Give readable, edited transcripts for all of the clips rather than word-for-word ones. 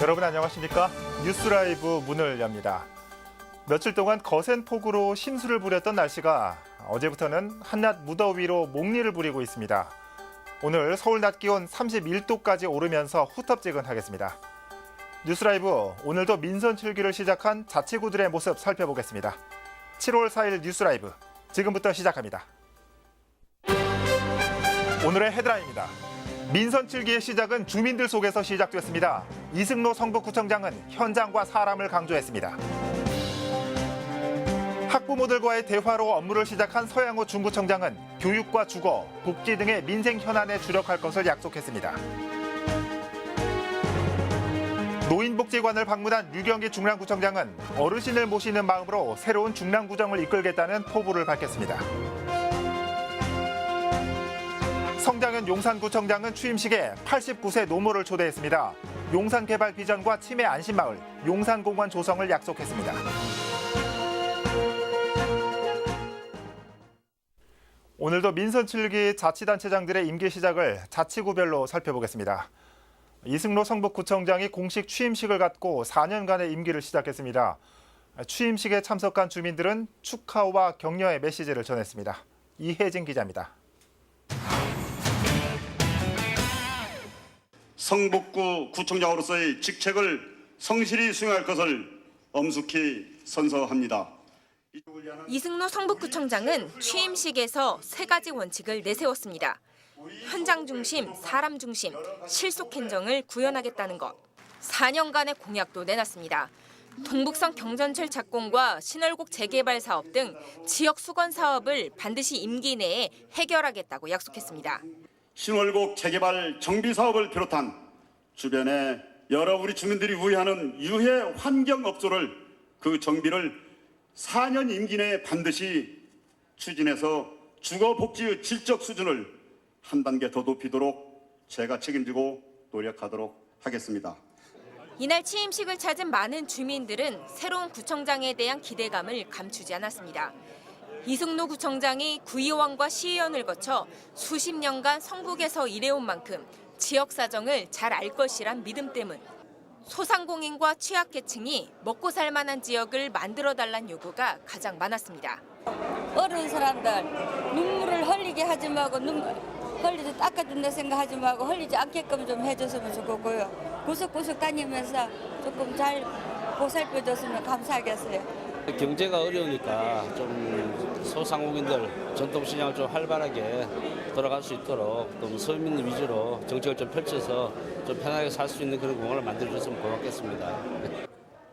여러분 안녕하십니까? 뉴스라이브 문을 엽니다. 며칠 동안 거센 폭우로 심수를 부렸던 날씨가 어제부터는 한낮 무더위로 목리를 부리고 있습니다. 오늘 서울 낮 기온 31도까지 오르면서 후텁지근하겠습니다. 뉴스라이브 오늘도 민선출기를 시작한 자치구들의 모습 살펴보겠습니다. 7월 4일 뉴스라이브 지금부터 시작합니다. 오늘의 헤드라인입니다. 민선출기의 시작은 주민들 속에서 시작됐습니다. 이승로 성북구청장은 현장과 사람을 강조했습니다. 학부모들과의 대화로 업무를 시작한 서양호 중구청장은 교육과 주거, 복지 등의 민생 현안에 주력할 것을 약속했습니다. 노인복지관을 방문한 유경기 중랑구청장은 어르신을 모시는 마음으로 새로운 중랑구정을 이끌겠다는 포부를 밝혔습니다. 성장현 용산구청장은 취임식에 89세 노모를 초대했습니다. 용산 개발 비전과 치매 안심마을, 용산공원 조성을 약속했습니다. 오늘도 민선출기 자치단체장들의 임기 시작을 자치구별로 살펴보겠습니다. 이승로 성북구청장이 공식 취임식을 갖고 4년간의 임기를 시작했습니다. 취임식에 참석한 주민들은 축하와 격려의 메시지를 전했습니다. 이혜진 기자입니다. 성북구 구청장으로서의 직책을 성실히 수행할 것을 엄숙히 선서합니다. 이승로 성북구청장은 취임식에서 세 가지 원칙을 내세웠습니다. 현장 중심, 사람 중심, 실속 행정을 구현하겠다는 것. 4년간의 공약도 내놨습니다. 동북선 경전철 착공과 신월곡 재개발 사업 등 지역 수건 사업을 반드시 임기 내에 해결하겠다고 약속했습니다. 신월곡 재개발 정비 사업을 비롯한 주변에 여러 우리 주민들이 우려하는 유해 환경업소를 그 정비를 4년 임기 내에 반드시 추진해서 주거복지의 질적 수준을 한 단계 더 높이도록 제가 책임지고 노력하도록 하겠습니다. 이날 취임식을 찾은 많은 주민들은 새로운 구청장에 대한 기대감을 감추지 않았습니다. 이승로 구청장이 구의원과 시의원을 거쳐 수십 년간 성북에서 일해온 만큼 지역 사정을 잘 알 것이란 믿음 때문. 소상공인과 취약계층이 먹고 살 만한 지역을 만들어달란 요구가 가장 많았습니다. 어려운 사람들 눈물을 흘리게 하지 말고 흘리지 닦아준다 생각하지 말고 흘리지 않게끔 좀 해줬으면 좋겠고요. 구석구석 다니면서 조금 잘 보살펴줬으면 감사하겠어요. 경제가 어려우니까 좀 소상공인들 전통시장을 좀 활발하게 돌아갈 수 있도록 좀 서민 위주로 정책을 좀 펼쳐서 좀 편하게 살 수 있는 그런 공간을 만들어줬으면 고맙겠습니다.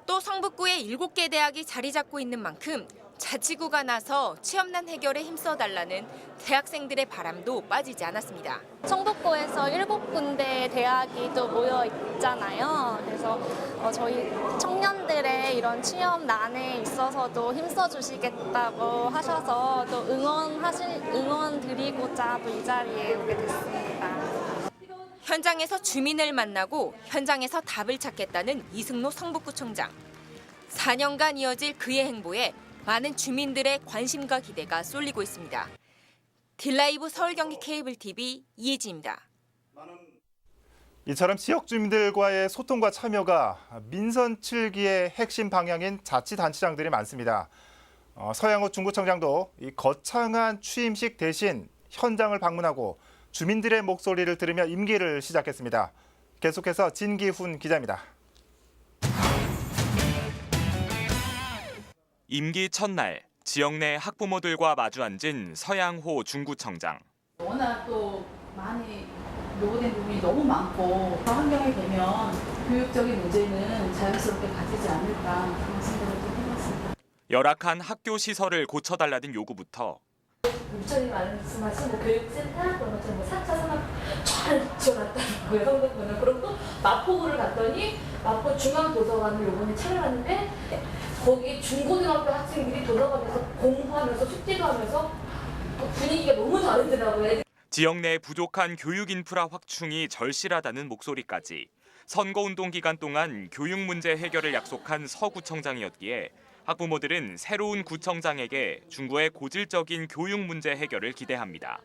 또 성북구에 7개 대학이 자리 잡고 있는 만큼 자치구가 나서 취업난 해결에 힘써달라는 대학생들의 바람도 빠지지 않았습니다. 성북구에서 7군데 대학이 또 모여 있잖아요. 그래서 저희 청년들의 이런 취업난에 있어서도 힘써주시겠다고 하셔서 또 응원 드리고자 또 이 자리에 오게 됐습니다. 현장에서 주민을 만나고 현장에서 답을 찾겠다는 이승로 성북구청장. 4년간 이어질 그의 행보에 많은 주민들의 관심과 기대가 쏠리고 있습니다. 딜라이브 서울경기 케이블TV 이혜지입니다. 이처럼 지역 주민들과의 소통과 참여가 민선출기의 핵심 방향인 자치단체장들이 많습니다. 서양호 중구청장도 이 거창한 취임식 대신 현장을 방문하고 주민들의 목소리를 들으며 임기를 시작했습니다. 계속해서 진기훈 기자입니다. 임기 첫날 지역 내 학부모들과 마주 앉은 서양호 중구청장. 워낙 또 많이 노후된 부분이 너무 많고 그런 환경이 되면 교육적인 문제는 자연스럽게 가지지 않을까 그런 생각을 좀 해봤습니다. 열악한 학교 시설을 고쳐달라는 요구부터 부처님 말씀하신 교육센터 그런 것처럼 4차 산업 잘 지어놨다는 거예요. 성북구는. 그리고 마포구를 갔더니 마포 중앙도서관을 요번에 차려놨는데 거기 중고등학교 학생들이 도서관에서 공부하면서 숙제도 하면서 분위기가 너무 다르더라고요. 지역 내 부족한 교육 인프라 확충이 절실하다는 목소리까지 선거운동 기간 동안 교육 문제 해결을 약속한 서 구청장이었기에 학부모들은 새로운 구청장에게 중구의 고질적인 교육 문제 해결을 기대합니다.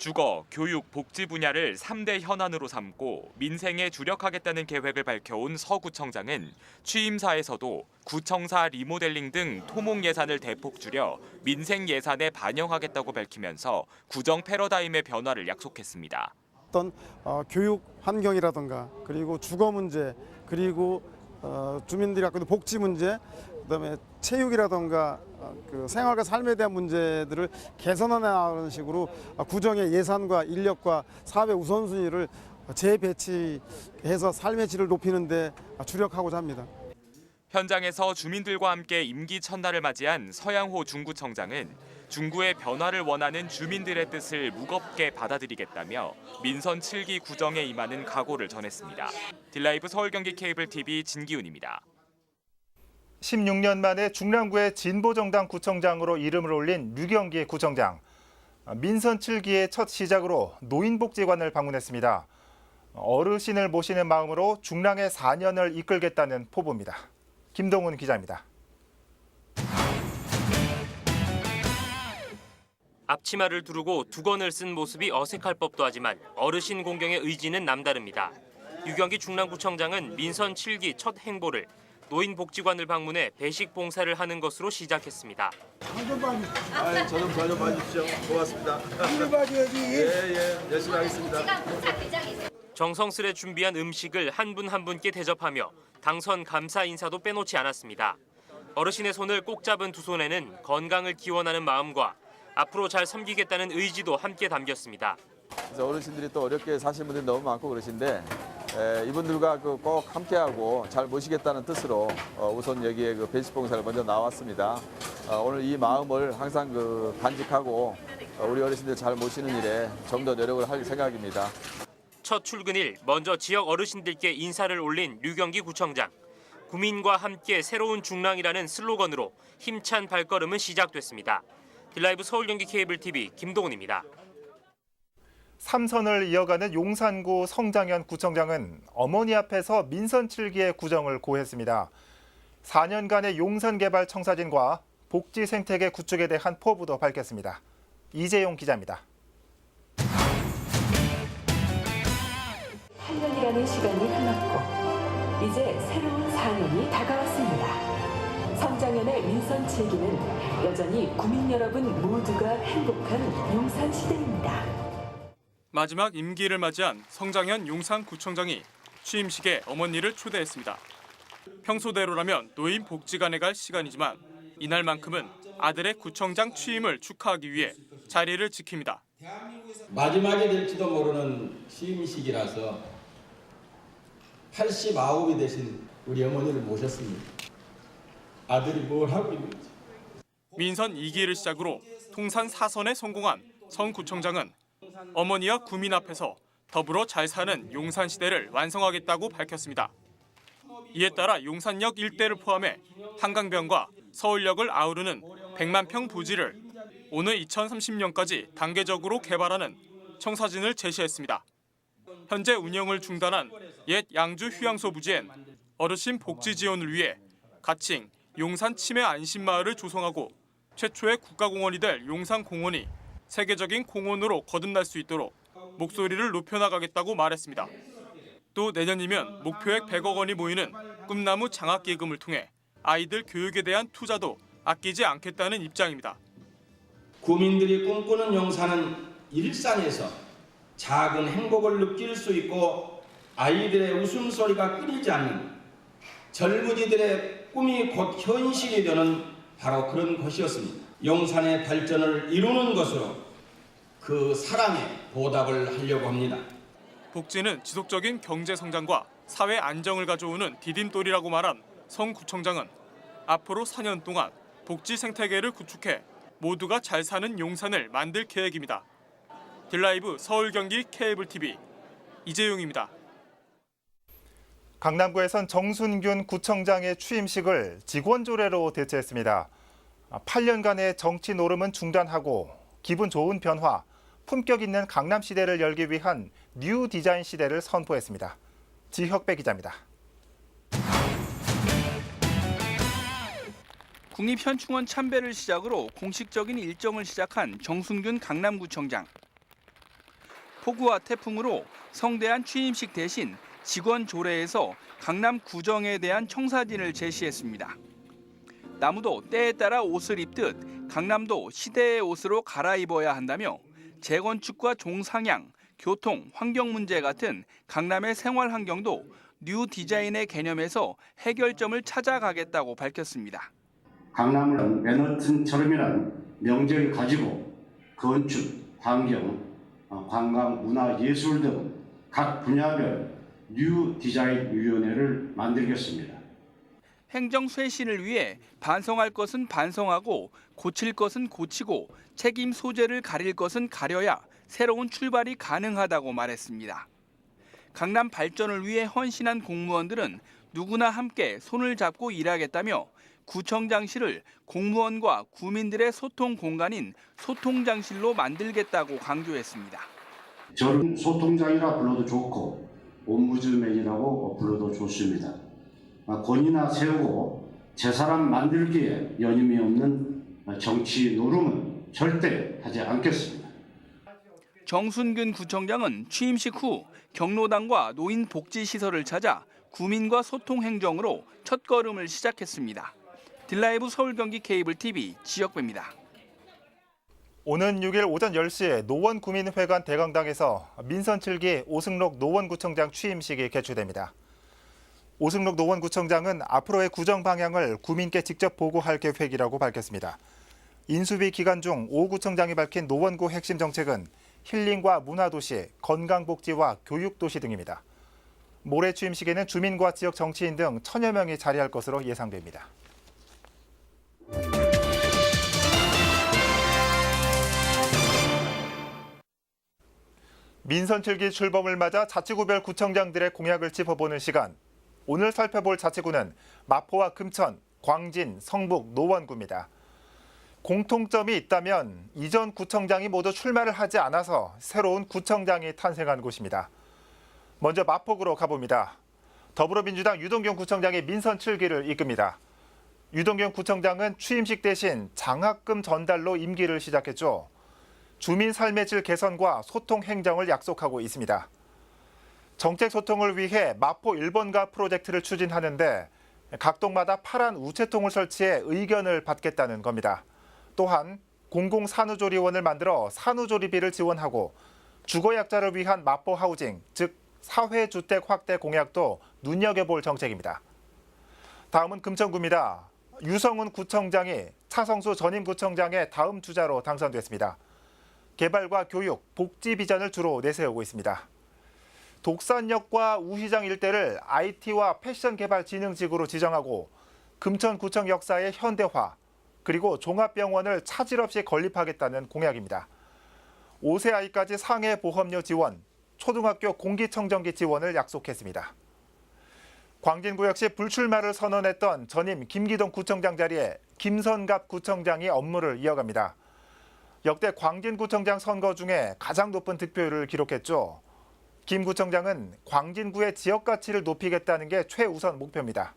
주거, 교육, 복지 분야를 3대 현안으로 삼고 민생에 주력하겠다는 계획을 밝혀온 서 구청장은 취임사에서도 구청사 리모델링 등 토목 예산을 대폭 줄여 민생 예산에 반영하겠다고 밝히면서 구정 패러다임의 변화를 약속했습니다. 어떤 교육 환경이라든가 그리고 주거 문제 그리고 주민들이 갖고 있는 복지 문제 그다음에 체육이라든가 그 생활과 삶에 대한 문제들을 개선해 나가는 식으로 구정의 예산과 인력과 사업의 우선순위를 재배치해서 삶의 질을 높이는 데 주력하고자 합니다. 현장에서 주민들과 함께 임기 첫날을 맞이한 서양호 중구청장은 중구의 변화를 원하는 주민들의 뜻을 무겁게 받아들이겠다며 민선 7기 구정에 임하는 각오를 전했습니다. 딜라이브 서울 경기 케이블 TV 진기훈입니다. 16년 만에 중랑구의 진보정당 구청장으로 이름을 올린 류경기 구청장. 민선 7기의 첫 시작으로 노인복지관을 방문했습니다. 어르신을 모시는 마음으로 중랑의 4년을 이끌겠다는 포부입니다. 김동훈 기자입니다. 앞치마를 두르고 두건을 쓴 모습이 어색할 법도 하지만 어르신 공경의 의지는 남다릅니다. 류경기 중랑구청장은 민선 7기 첫 행보를 노인복지관을 방문해 배식 봉사를 하는 것으로 시작했습니다. 저좀 봐주십시오. 고맙습니다. 예, 열심히 하겠습니다. 정성스레 준비한 음식을 한 분 한 분께 대접하며 당선 감사 인사도 빼놓지 않았습니다. 어르신의 손을 꼭 잡은 두 손에는 건강을 기원하는 마음과 앞으로 잘 섬기겠다는 의지도 함께 담겼습니다. 그래서 어르신들이 또 어렵게 사시는 분들이 너무 많고 그러신데 이분들과 꼭 함께하고 잘 모시겠다는 뜻으로 우선 여기에 배식 봉사를 먼저 나왔습니다. 오늘 이 마음을 항상 간직하고 우리 어르신들 잘 모시는 일에 좀 더 노력을 할 생각입니다. 첫 출근일 먼저 지역 어르신들께 인사를 올린 류경기 구청장. 구민과 함께 새로운 중랑이라는 슬로건으로 힘찬 발걸음은 시작됐습니다. 딜라이브 서울 경기 케이블 TV 김동훈입니다. 3선을 이어가는 용산구 성장현 구청장은 어머니 앞에서 민선 7기의 구정을 고했습니다. 4년간의 용산 개발 청사진과 복지 생태계 구축에 대한 포부도 밝혔습니다. 이재용 기자입니다. 8년이라는 시간이 흘렀고 이제 새로운 4년이 다가왔습니다. 성장현의 민선 7기는 여전히 구민 여러분 모두가 행복한 용산 시대입니다. 마지막 임기를 맞이한 성장현 용산구청장이 취임식에 어머니를 초대했습니다. 평소대로라면 노인복지관에 갈 시간이지만 이날만큼은 아들의 구청장 취임을 축하하기 위해 자리를 지킵니다. 마지막이 될지도 모르는 취임식이라서 89이 되신 우리 어머니를 모셨습니다. 아들이 뭘 하고 있는지. 민선 2기를 시작으로 통산 4선에 성공한 성 구청장은 어머니와 구민 앞에서 더불어 잘 사는 용산시대를 완성하겠다고 밝혔습니다. 이에 따라 용산역 일대를 포함해 한강변과 서울역을 아우르는 100만 평 부지를 오는 2030년까지 단계적으로 개발하는 청사진을 제시했습니다. 현재 운영을 중단한 옛 양주 휴양소 부지엔 어르신 복지 지원을 위해 가칭 용산 치매 안심마을을 조성하고 최초의 국가공원이 될 용산공원이 세계적인 공원으로 거듭날 수 있도록 목소리를 높여나가겠다고 말했습니다. 또 내년이면 목표액 100억 원이 모이는 꿈나무 장학기금을 통해 아이들 교육에 대한 투자도 아끼지 않겠다는 입장입니다. 구민들이 꿈꾸는 용산은 일상에서 작은 행복을 느낄 수 있고 아이들의 웃음소리가 끊이지 않는 젊은이들의 꿈이 곧 현실이 되는 바로 그런 곳이었습니다. 용산의 발전을 이루는 것으로 그 사랑에 보답을 하려고 합니다. 복지는 지속적인 경제 성장과 사회 안정을 가져오는 디딤돌이라고 말한 성 구청장은 앞으로 4년 동안 복지 생태계를 구축해 모두가 잘 사는 용산을 만들 계획입니다. 딜라이브 서울 경기 케이블 TV 이재용입니다. 강남구에선 정순균 구청장의 취임식을 직원 조례로 대체했습니다. 8년간의 정치 노름은 중단하고 기분 좋은 변화, 품격 있는 강남 시대를 열기 위한 뉴 디자인 시대를 선포했습니다. 지혁배 기자입니다. 국립현충원 참배를 시작으로 공식적인 일정을 시작한 정순균 강남구청장. 폭우와 태풍으로 성대한 취임식 대신 직원 조례에서 강남 구정에 대한 청사진을 제시했습니다. 나무도 때에 따라 옷을 입듯 강남도 시대의 옷으로 갈아입어야 한다며 재건축과 종상향, 교통, 환경 문제 같은 강남의 생활 환경도 뉴 디자인의 개념에서 해결점을 찾아가겠다고 밝혔습니다. 강남을 맨하튼처럼이란 명제를 가지고 건축, 환경, 관광, 문화, 예술 등 각 분야별 뉴 디자인 위원회를 만들겠습니다. 행정 쇄신을 위해 반성할 것은 반성하고 고칠 것은 고치고 책임 소재를 가릴 것은 가려야 새로운 출발이 가능하다고 말했습니다. 강남 발전을 위해 헌신한 공무원들은 누구나 함께 손을 잡고 일하겠다며 구청장실을 공무원과 구민들의 소통 공간인 소통장실로 만들겠다고 강조했습니다. 저는 소통장이라 불러도 좋고 옴부즈맨이라고 불러도 좋습니다. 권위나 세우고 제 사람 만들기에 여념이 없는 정치 노름은 절대 하지 않겠습니다. 정순균 구청장은 취임식 후 경로당과 노인 복지 시설을 찾아 구민과 소통 행정으로 첫걸음을 시작했습니다. 딜라이브 서울 경기 케이블 TV 지역배입니다. 오는 6일 오전 10시에 노원구민회관 대강당에서 민선 7기 오승록 노원구청장 취임식이 개최됩니다. 오승록 노원구청장은 앞으로의 구정 방향을 구민께 직접 보고할 계획이라고 밝혔습니다. 인수위 기간 중 오 구청장이 밝힌 노원구 핵심 정책은 힐링과 문화도시, 건강복지와 교육도시 등입니다. 모레 취임식에는 주민과 지역 정치인 등 1000여 명이 자리할 것으로 예상됩니다. 민선 7기 출범을 맞아 자치구별 구청장들의 공약을 짚어보는 시간. 오늘 살펴볼 자치구는 마포와 금천, 광진, 성북, 노원구입니다. 공통점이 있다면 이전 구청장이 모두 출마를 하지 않아서 새로운 구청장이 탄생한 곳입니다. 먼저 마포구로 가봅니다. 더불어민주당 유동경 구청장이 민선 7기를 이끕니다. 유동경 구청장은 취임식 대신 장학금 전달로 임기를 시작했죠. 주민 삶의 질 개선과 소통 행정을 약속하고 있습니다. 정책 소통을 위해 마포 1번가 프로젝트를 추진하는데 각 동마다 파란 우체통을 설치해 의견을 받겠다는 겁니다. 또한 공공산후조리원을 만들어 산후조리비를 지원하고 주거약자를 위한 마포 하우징, 즉 사회주택 확대 공약도 눈여겨볼 정책입니다. 다음은 금천구입니다. 유성훈 구청장이 차성수 전임 구청장의 다음 주자로 당선됐습니다. 개발과 교육, 복지 비전을 주로 내세우고 있습니다. 독산역과 우시장 일대를 IT와 패션 개발 진흥지구로 지정하고 금천구청 역사의 현대화, 그리고 종합병원을 차질 없이 건립하겠다는 공약입니다. 5세 아이까지 상해 보험료 지원, 초등학교 공기청정기 지원을 약속했습니다. 광진구 역시 불출마를 선언했던 전임 김기동 구청장 자리에 김선갑 구청장이 업무를 이어갑니다. 역대 광진구청장 선거 중에 가장 높은 득표율을 기록했죠. 김 구청장은 광진구의 지역 가치를 높이겠다는 게 최우선 목표입니다.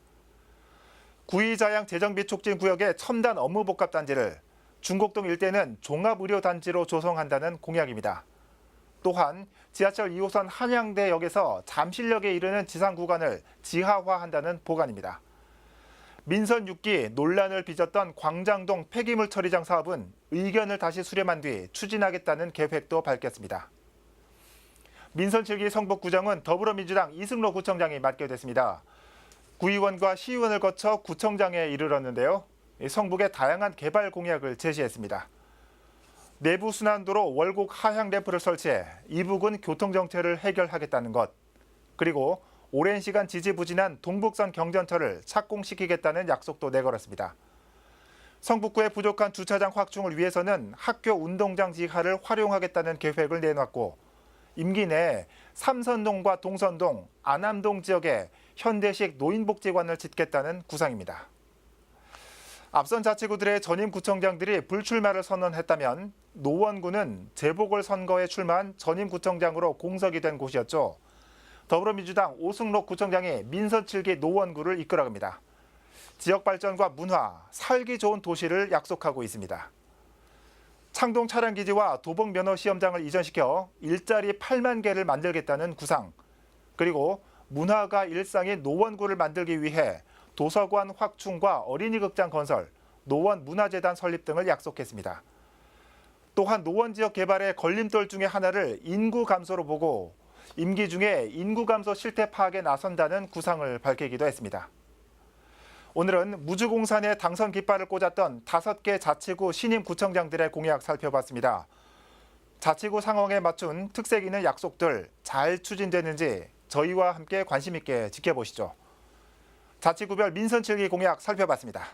구의자양 재정비 촉진 구역의 첨단 업무복합단지를 중곡동 일대는 종합의료단지로 조성한다는 공약입니다. 또한 지하철 2호선 한양대역에서 잠실역에 이르는 지상 구간을 지하화한다는 보관입니다. 민선 6기 논란을 빚었던 광장동 폐기물 처리장 사업은 의견을 다시 수렴한 뒤 추진하겠다는 계획도 밝혔습니다. 민선 7기 성북구청은 더불어민주당 이승로 구청장이 맡게 됐습니다. 구의원과 시의원을 거쳐 구청장에 이르렀는데요. 성북의 다양한 개발 공약을 제시했습니다. 내부 순환도로 월곡 하향 램프를 설치해 이북은 교통정체를 해결하겠다는 것, 그리고 오랜 시간 지지부진한 동북선 경전철을 착공시키겠다는 약속도 내걸었습니다. 성북구의 부족한 주차장 확충을 위해서는 학교 운동장 지하를 활용하겠다는 계획을 내놨고 임기 내에 삼선동과 동선동, 안암동 지역에 현대식 노인복지관을 짓겠다는 구상입니다. 앞선 자치구들의 전임 구청장들이 불출마를 선언했다면 노원구는 재보궐선거에 출마한 전임 구청장으로 공석이 된 곳이었죠. 더불어민주당 오승록 구청장이 민선 7기 노원구를 이끌어갑니다. 지역 발전과 문화, 살기 좋은 도시를 약속하고 있습니다. 창동 차량기지와 도봉 면허 시험장을 이전시켜 일자리 8만 개를 만들겠다는 구상, 그리고 문화가 일상인 노원구를 만들기 위해 도서관 확충과 어린이극장 건설, 노원문화재단 설립 등을 약속했습니다. 또한 노원 지역 개발의 걸림돌 중에 하나를 인구 감소로 보고 임기 중에 인구 감소 실태 파악에 나선다는 구상을 밝히기도 했습니다. 오늘은 무주공산에 당선 깃발을 꽂았던 5개 자치구 신임 구청장들의 공약 살펴봤습니다. 자치구 상황에 맞춘 특색 있는 약속들 잘 추진되는지 저희와 함께 관심 있게 지켜보시죠. 자치구별 민선 7기 공약 살펴봤습니다.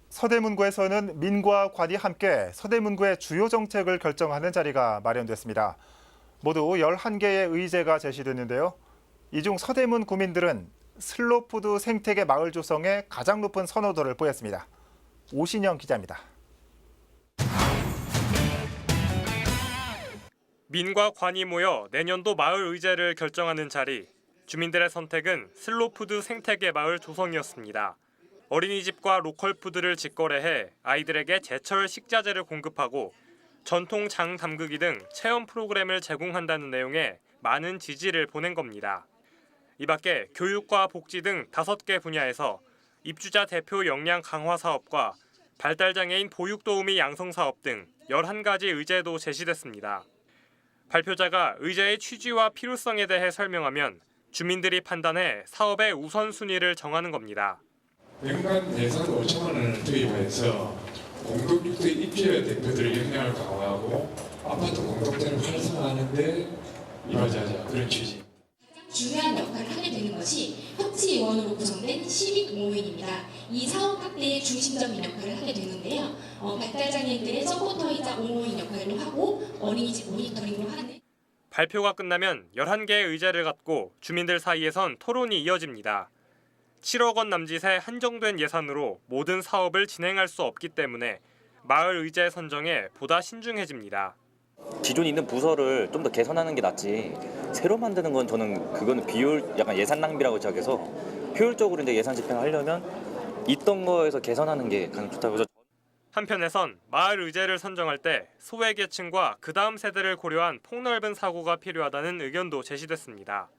서대문구에서는 민과 관이 함께 서대문구의 주요 정책을 결정하는 자리가 마련됐습니다. 모두 11개의 의제가 제시됐는데요. 이 중 서대문 구민들은 슬로푸드 생태계 마을 조성에 가장 높은 선호도를 보였습니다. 오신영 기자입니다. 민과 관이 모여 내년도 마을 의제를 결정하는 자리. 주민들의 선택은 슬로푸드 생태계 마을 조성이었습니다. 어린이집과 로컬푸드를 직거래해 아이들에게 제철 식자재를 공급하고 전통 장 담그기 등 체험 프로그램을 제공한다는 내용의 많은 지지를 보낸 겁니다. 이 밖에 교육과 복지 등 5개 분야에서 입주자 대표 역량 강화 사업과 발달장애인 보육도우미 양성 사업 등 11가지 의제도 제시됐습니다. 발표자가 의제의 취지와 필요성에 대해 설명하면 주민들이 판단해 사업의 우선순위를 정하는 겁니다. 연간 예산 5천만 원을 투입해서 공동주택 입주자 대표들의 역량을 강화하고 아파트 공동체를 활성화하는 데 이루어지자 그런 취지. 중요한 역할을 하게 되는 것이 협치위원으로 구성된 시립동호회입니다. 이 사업 확대의 중심적인 역할을 하게 되는데요. 발달장애인들의 서포터이자 옹호인 역할도 하고 어린이집 모니터링을 하는. 발표가 끝나면 11개의 의제를 갖고 주민들 사이에선 토론이 이어집니다. 7억 원 남짓의 한정된 예산으로 모든 사업을 진행할 수 없기 때문에 마을 의제 선정에 보다 신중해집니다. 기존에 있는 부서를 좀 더 개선하는 게 낫지 새로 만드는 건 저는 그거는 약간 예산 낭비라고 생각해서 효율적으로 이제 예산 집행을 하려면 있던 거에서 개선하는 게 가장 좋다고 해서. 한편에선 마을 의제를 선정할 때 소외계층과 그 다음 세대를 고려한 폭넓은 사고가 필요하다는 의견도 제시됐습니다.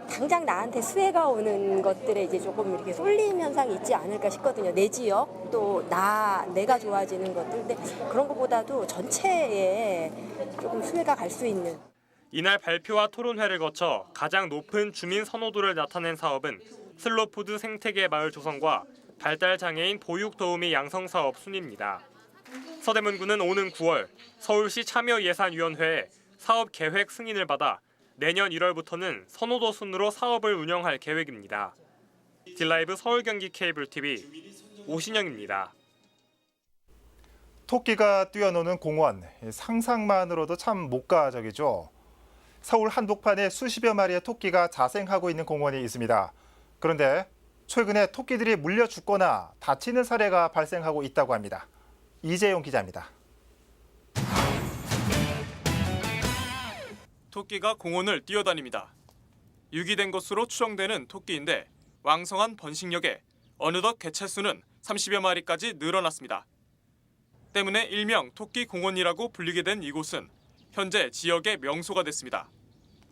당장 나한테 수혜가 오는 것들에 이제 조금 이렇게 쏠림 현상이 있지 않을까 싶거든요. 내 지역 또 내가 좋아지는 것들. 근데 그런 것보다도 전체에 조금 수혜가 갈 수 있는. 이날 발표와 토론회를 거쳐 가장 높은 주민 선호도를 나타낸 사업은 슬로푸드 생태계 마을 조성과 발달장애인 보육도우미 양성 사업 순입니다. 서대문구는 오는 9월 서울시 참여예산위원회에 사업 계획 승인을 받아 내년 1월부터는 선호도 순으로 사업을 운영할 계획입니다. 딜라이브 서울 경기 케이블 TV 오신영입니다. 토끼가 뛰어노는 공원, 상상만으로도 참 목가적이죠. 서울 한복판에 수십여 마리의 토끼가 자생하고 있는 공원이 있습니다. 그런데 최근에 토끼들이 물려 죽거나 다치는 사례가 발생하고 있다고 합니다. 이재용 기자입니다. 토끼가 공원을 뛰어다닙니다. 유기된 것으로 추정되는 토끼인데 왕성한 번식력에 어느덧 개체수는 30여 마리까지 늘어났습니다. 때문에 일명 토끼 공원이라고 불리게 된 이곳은 현재 지역의 명소가 됐습니다.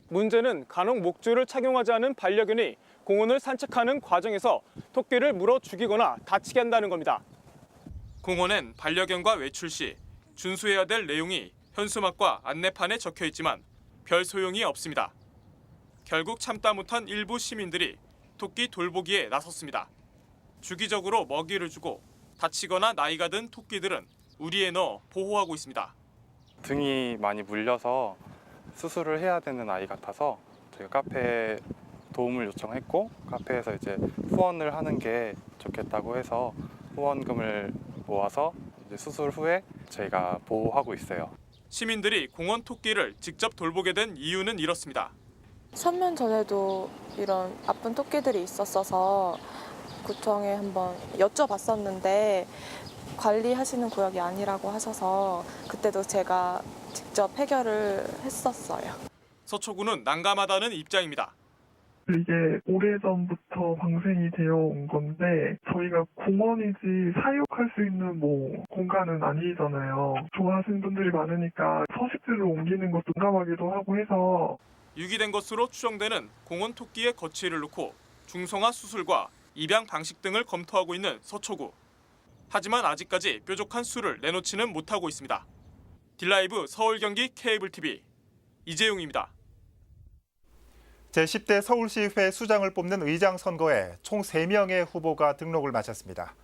문제는 간혹 목줄을 착용하지 않은 반려견이 공원을 산책하는 과정에서 토끼를 물어 죽이거나 다치게 한다는 겁니다. 공원엔 반려견과 외출 시 준수해야 될 내용이 현수막과 안내판에 적혀 있지만 별 소용이 없습니다. 결국 참다 못한 일부 시민들이 토끼 돌보기에 나섰습니다. 주기적으로 먹이를 주고 다치거나 나이가 든 토끼들은 우리에 넣어 보호하고 있습니다. 등이 많이 물려서 수술을 해야 되는 아이 같아서 저희가 카페에 도움을 요청했고 카페에서 이제 후원을 하는 게 좋겠다고 해서 후원금을 모아서 이제 수술 후에 저희가 보호하고 있어요. 시민들이 공원 토끼를 직접 돌보게 된 이유는 이렇습니다. 3년 전에도 이런 아픈 토끼들이 있었어서 구청에 한번 여쭤봤었는데 관리하시는 구역이 아니라고 하셔서 그때도 제가 직접 해결을 했었어요. 서초구는 난감하다는 입장입니다. 이게 오래전부터 방생이 되어 온 건데 저희가 공원이지 사육할 수 있는 공간은 아니잖아요. 좋아하시는 분들이 많으니까 서식지를 옮기는 것도 난감하기도 하고 해서 유기된 것으로 추정되는 공원 토끼의 거치를 놓고 중성화 수술과 입양 방식 등을 검토하고 있는 서초구. 하지만 아직까지 뾰족한 수를 내놓지는 못하고 있습니다. 딜라이브 서울 경기 케이블 TV 이재용입니다. 제10대 서울시의회 수장을 뽑는 의장 선거에 총 3명의 후보가 등록을 마쳤습니다.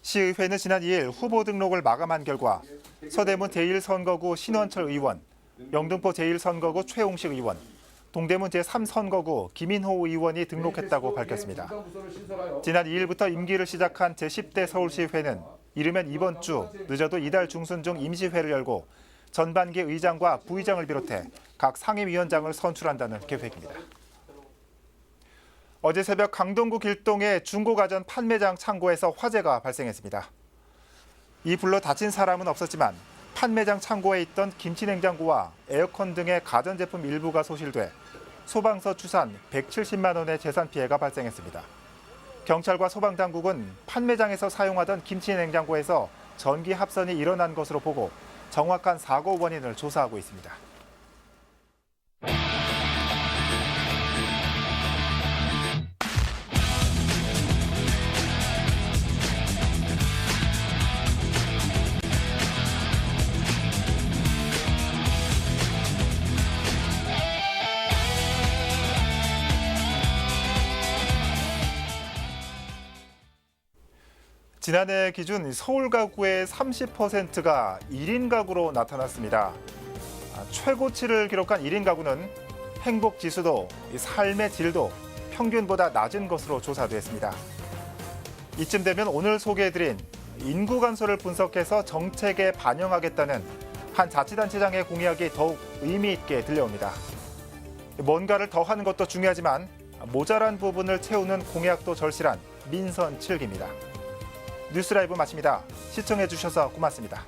시의회는 지난 2일 후보 등록을 마감한 결과 서대문 제1선거구 신원철 의원, 영등포 제1선거구 최홍식 의원, 동대문 제3선거구 김인호 의원이 등록했다고 밝혔습니다. 지난 2일부터 임기를 시작한 제10대 서울시의회는 이르면 이번 주 늦어도 이달 중순 중 임시회를 열고 전반기 의장과 부의장을 비롯해 각 상임위원장을 선출한다는 계획입니다. 어제 새벽 강동구 길동의 중고가전 판매장 창고에서 화재가 발생했습니다. 이 불로 다친 사람은 없었지만 판매장 창고에 있던 김치냉장고와 에어컨 등의 가전제품 일부가 소실돼 소방서 추산 170만 원의 재산 피해가 발생했습니다. 경찰과 소방당국은 판매장에서 사용하던 김치냉장고에서 전기 합선이 일어난 것으로 보고 정확한 사고 원인을 조사하고 있습니다. 지난해 기준 서울 가구의 30%가 1인 가구로 나타났습니다. 최고치를 기록한 1인 가구는 행복 지수도 삶의 질도 평균보다 낮은 것으로 조사됐습니다. 이쯤 되면 오늘 소개해드린 인구 감소를 분석해서 정책에 반영하겠다는 한 자치단체장의 공약이 더욱 의미 있게 들려옵니다. 뭔가를 더 하는 것도 중요하지만 모자란 부분을 채우는 공약도 절실한 민선 7기입니다. 뉴스라이브 마칩니다. 시청해주셔서 고맙습니다.